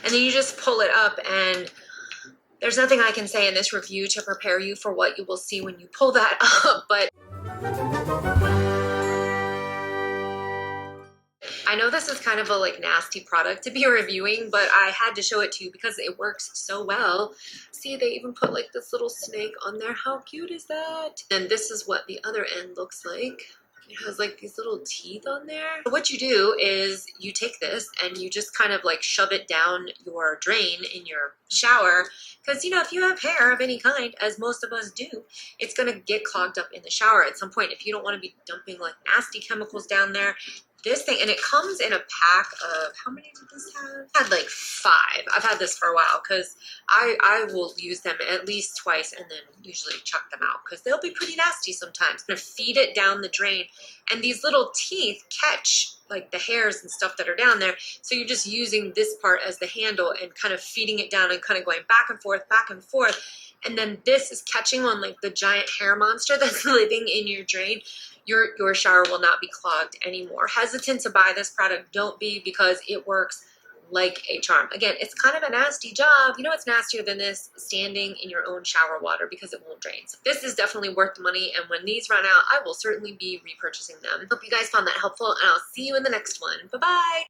and then you just pull it up, and there's nothing I can say in this review to prepare you for what you will see when you pull that up, but I know this is kind of a like nasty product to be reviewing, but I had to show it to you because it works so well. See, they even put like this little snake on there. How cute is that? And this is what the other end looks like. It has like these little teeth on there. What you do is you take this and you just kind of like shove it down your drain in your shower. Because, you know, if you have hair of any kind, as most of us do, it's going to get clogged up in the shower at some point. If you don't want to be dumping like nasty chemicals down there, this thing, and it comes in a pack of, how many did this have? I had like 5. I've had this for a while because I will use them at least twice and then usually chuck them out because they'll be pretty nasty sometimes. I'm gonna feed it down the drain, and these little teeth catch like the hairs and stuff that are down there. So you're just using this part as the handle and kind of feeding it down and kind of going back and forth, back and forth. And then this is catching on like the giant hair monster that's living in your drain. Your shower will not be clogged anymore. Hesitant to buy this product, don't be, because it works like a charm. Again, it's kind of a nasty job. You know what's nastier than this? Standing in your own shower water because it won't drain. So this is definitely worth the money, and when these run out, I will certainly be repurchasing them. Hope you guys found that helpful, and I'll see you in the next one. Bye-bye!